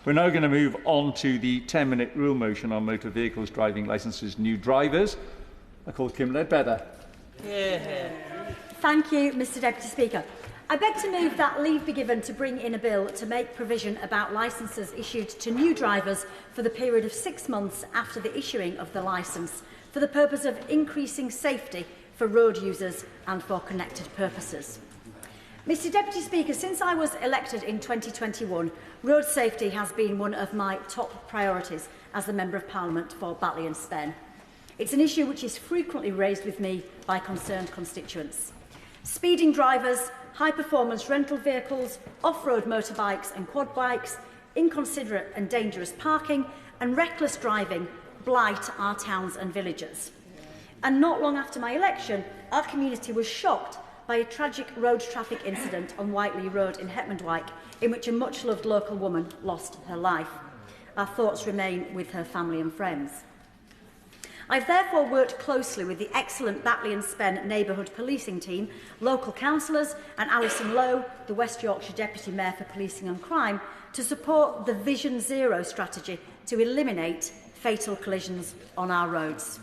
We're now going to move on to the 10-minute rule motion on motor vehicles driving licences new drivers. I call Kim Leadbeater. Yeah. Thank you, Mr Deputy Speaker. I beg to move that leave be given to bring in a bill to make provision about licences issued to new drivers for the period of 6 months after the issuing of the licence, for the purpose of increasing safety for road users and for connected purposes. Mr Deputy Speaker, since I was elected in 2021, road safety has been one of my top priorities as the Member of Parliament for Batley and Spen. It's an issue which is frequently raised with me by concerned constituents. Speeding drivers, high-performance rental vehicles, off-road motorbikes and quad bikes, inconsiderate and dangerous parking and reckless driving blight our towns and villages. And not long after my election, our community was shocked by a tragic road traffic incident on Whiteley Road in Hetmondwike, in which a much-loved local woman lost her life. Our thoughts remain with her family and friends. I've therefore worked closely with the excellent Batley and Spen neighbourhood policing team, local councillors and Alison Lowe, the West Yorkshire Deputy Mayor for Policing and Crime, to support the Vision Zero strategy to eliminate fatal collisions on our roads.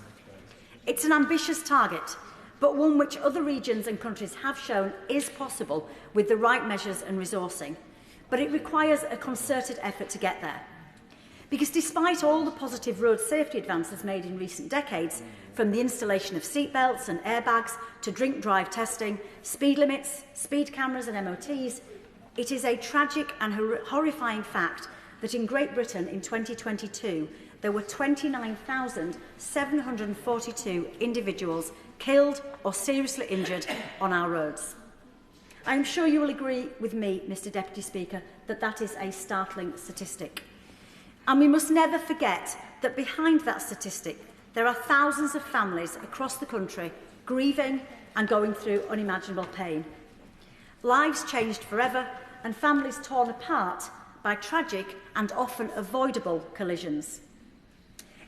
It's an ambitious target, but one which other regions and countries have shown is possible with the right measures and resourcing. But it requires a concerted effort to get there. Because despite all the positive road safety advances made in recent decades, from the installation of seatbelts and airbags to drink-drive testing, speed limits, speed cameras and MOTs, it is a tragic and horrifying fact that in Great Britain in 2022, there were 29,742 individuals killed or seriously injured on our roads. I am sure you will agree with me, Mr Deputy Speaker, that that is a startling statistic. And we must never forget that behind that statistic, there are thousands of families across the country grieving and going through unimaginable pain. Lives changed forever and families torn apart by tragic and often avoidable collisions.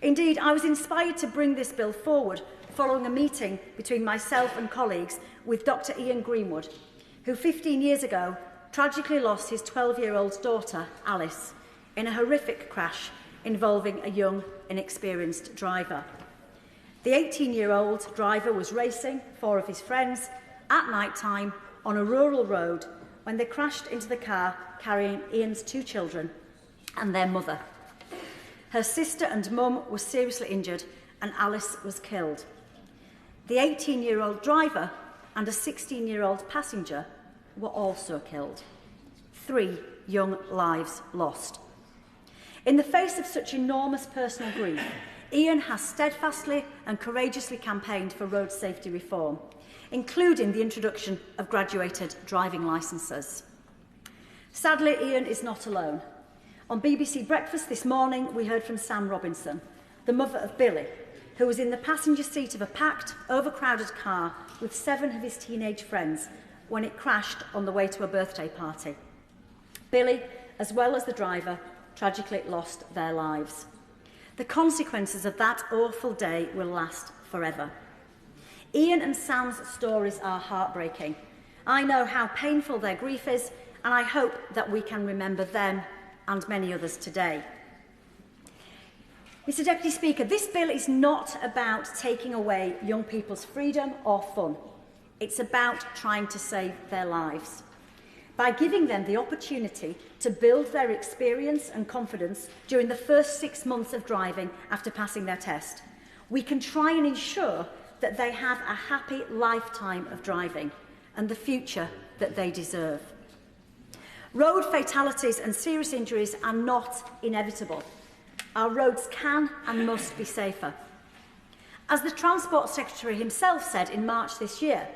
Indeed, I was inspired to bring this bill forward following a meeting between myself and colleagues with Dr Ian Greenwood, who 15 years ago tragically lost his 12-year-old daughter, Alice, in a horrific crash involving a young, inexperienced driver. The 18-year-old driver was racing 4 of his friends at night time on a rural road when they crashed into the car carrying Ian's 2 children and their mother. Her sister and mum were seriously injured and Alice was killed. The 18-year-old driver and a 16-year-old passenger were also killed. 3 young lives lost. In the face of such enormous personal grief, Ian has steadfastly and courageously campaigned for road safety reform, including the introduction of graduated driving licences. Sadly, Ian is not alone. On BBC Breakfast this morning, we heard from Sam Robinson, the mother of Billy, who was in the passenger seat of a packed, overcrowded car with 7 of his teenage friends when it crashed on the way to a birthday party. Billy, as well as the driver, tragically lost their lives. The consequences of that awful day will last forever. Ian and Sam's stories are heartbreaking. I know how painful their grief is, and I hope that we can remember them and many others today. Mr Deputy Speaker, this bill is not about taking away young people's freedom or fun. It's about trying to save their lives. By giving them the opportunity to build their experience and confidence during the first 6 months of driving after passing their test, we can try and ensure that they have a happy lifetime of driving and the future that they deserve. Road fatalities and serious injuries are not inevitable. Our roads can and must be safer. As the Transport Secretary himself said in March this year,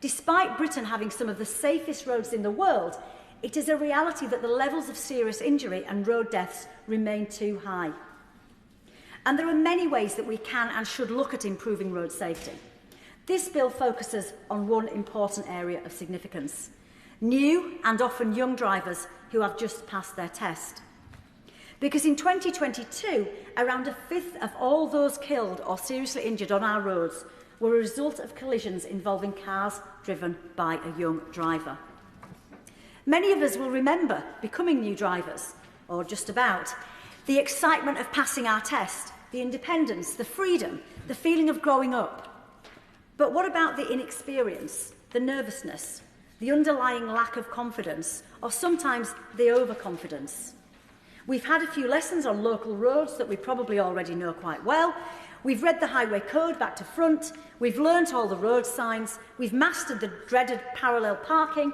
despite Britain having some of the safest roads in the world, it is a reality that the levels of serious injury and road deaths remain too high. And there are many ways that we can and should look at improving road safety. This bill focuses on one important area of significance: new and often young drivers who have just passed their test. Because in 2022, around 1/5 of all those killed or seriously injured on our roads were a result of collisions involving cars driven by a young driver. Many of us will remember becoming new drivers, or just about, the excitement of passing our test, the independence, the freedom, the feeling of growing up. But what about the inexperience, the nervousness, the underlying lack of confidence, or sometimes the overconfidence? We've had a few lessons on local roads that we probably already know quite well. We've read the highway code back to front. We've learnt all the road signs. We've mastered the dreaded parallel parking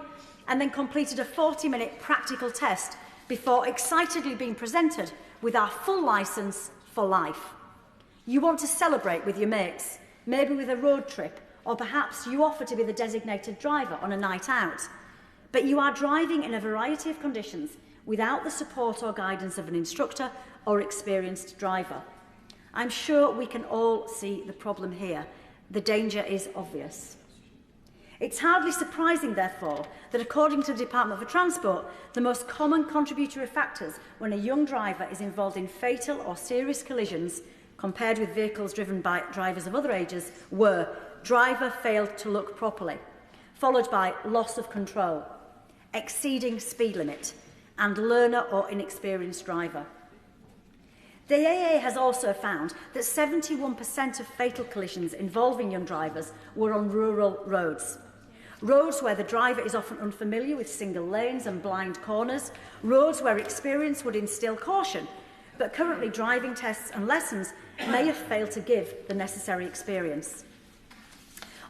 and then completed a 40-minute practical test before excitedly being presented with our full licence for life. You want to celebrate with your mates, maybe with a road trip, or perhaps you offer to be the designated driver on a night out. But you are driving in a variety of conditions without the support or guidance of an instructor or experienced driver. I'm sure we can all see the problem here. The danger is obvious. It's hardly surprising, therefore, that according to the Department for Transport, the most common contributory factors when a young driver is involved in fatal or serious collisions compared with vehicles driven by drivers of other ages were driver failed to look properly, followed by loss of control, exceeding speed limit, and learner or inexperienced driver. The AA has also found that 71% of fatal collisions involving young drivers were on rural roads. Roads where the driver is often unfamiliar with single lanes and blind corners, roads where experience would instill caution, but currently driving tests and lessons may have failed to give the necessary experience.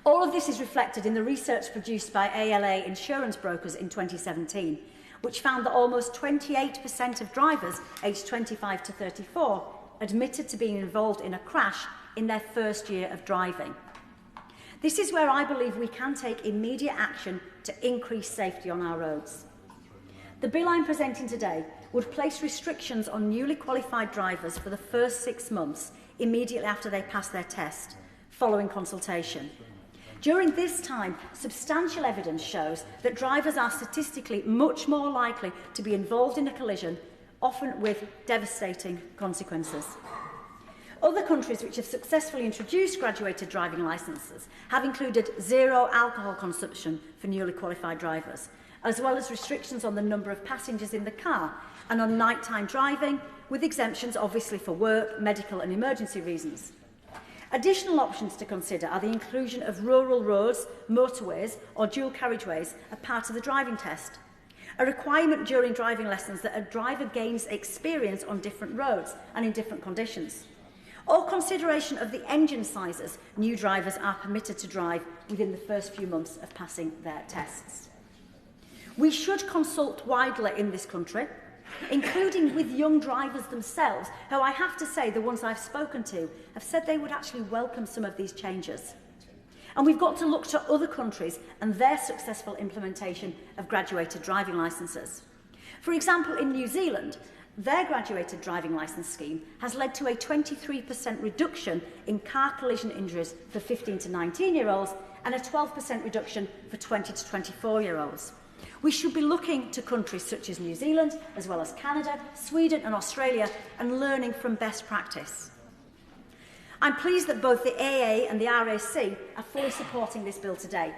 All of this is reflected in the research produced by ALA insurance brokers in 2017, which found that almost 28% of drivers aged 25 to 34 admitted to being involved in a crash in their first year of driving. This is where I believe we can take immediate action to increase safety on our roads. The bill I'm presenting today would place restrictions on newly qualified drivers for the first 6 months immediately after they pass their test, following consultation. During this time, substantial evidence shows that drivers are statistically much more likely to be involved in a collision, often with devastating consequences. Other countries which have successfully introduced graduated driving licences have included zero alcohol consumption for newly qualified drivers, as well as restrictions on the number of passengers in the car and on nighttime driving, with exemptions obviously for work, medical and emergency reasons. Additional options to consider are the inclusion of rural roads, motorways or dual carriageways as part of the driving test, a requirement during driving lessons that a driver gains experience on different roads and in different conditions, or consideration of the engine sizes new drivers are permitted to drive within the first few months of passing their tests. We should consult widely in this country, including with young drivers themselves, who I have to say the ones I've spoken to have said they would actually welcome some of these changes. And we've got to look to other countries and their successful implementation of graduated driving licences. For example, in New Zealand, their graduated driving licence scheme has led to a 23% reduction in car collision injuries for 15 to 19-year-olds and a 12% reduction for 20 to 24-year-olds. We should be looking to countries such as New Zealand, as well as Canada, Sweden and Australia, and learning from best practice. I'm pleased that both the AA and the RAC are fully supporting this bill today,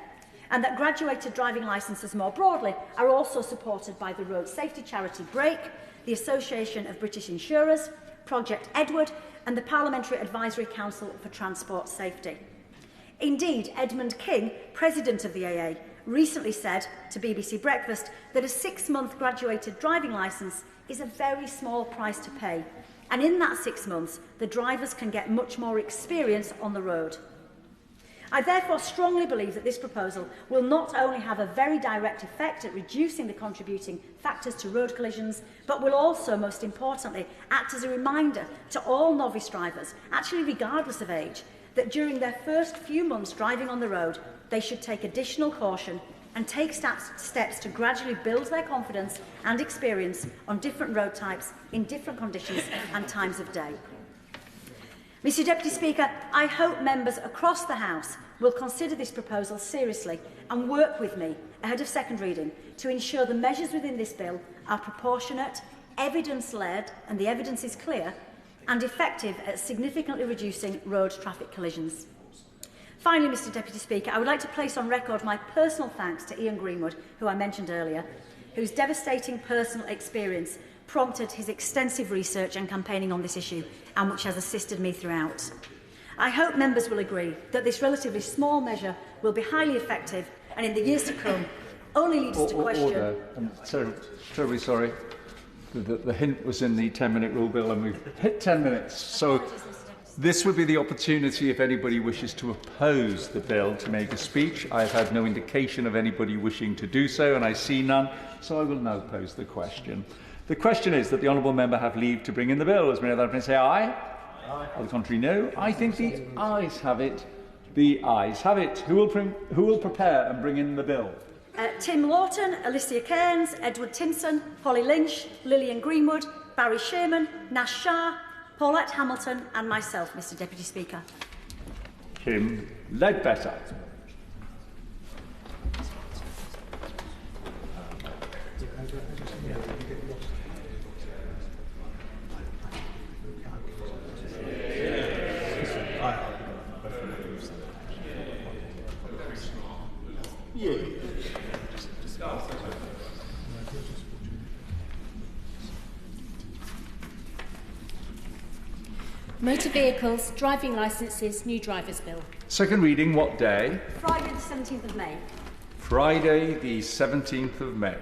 and that graduated driving licences more broadly are also supported by the road safety charity BRAKE, the Association of British Insurers, Project Edward, and the Parliamentary Advisory Council for Transport Safety. Indeed, Edmund King, President of the AA, recently said to BBC Breakfast that a 6-month graduated driving licence is a very small price to pay, and in that 6 months the drivers can get much more experience on the road. I therefore strongly believe that this proposal will not only have a very direct effect at reducing the contributing factors to road collisions, but will also, most importantly, act as a reminder to all novice drivers, actually regardless of age, that during their first few months driving on the road, they should take additional caution and take steps to gradually build their confidence and experience on different road types in different conditions and times of day. Mr Deputy Speaker, I hope members across the House will consider this proposal seriously and work with me ahead of second reading to ensure the measures within this bill are proportionate, evidence-led, and the evidence is clear, and effective at significantly reducing road traffic collisions. Finally, Mr Deputy Speaker, I would like to place on record my personal thanks to Ian Greenwood, who I mentioned earlier, whose devastating personal experience prompted his extensive research and campaigning on this issue, and which has assisted me throughout. I hope members will agree that this relatively small measure will be highly effective and in the years to come only lead us to question... Order. I'm terribly sorry. The hint was in the 10-minute rule bill and we've hit 10 minutes. So this would be the opportunity if anybody wishes to oppose the bill to make a speech. I have had no indication of anybody wishing to do so, and I see none, so I will now pose the question. The question is that the honourable member have leave to bring in the bill. As many of that say aye. Aye. On the contrary, no. I think the ayes have it. The ayes have it. Who will prepare and bring in the bill? Tim Lawton, Alicia Cairns, Edward Tinson, Holly Lynch, Lillian Greenwood, Barry Sherman, Nash Shah, Paulette Hamilton and myself, Mr Deputy Speaker. Kim Leadbeater. Motor Vehicles, Driving Licences, New Drivers Bill. Second reading, what day? Friday the 17th of May. Friday the 17th of May.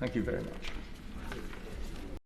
Thank you very much.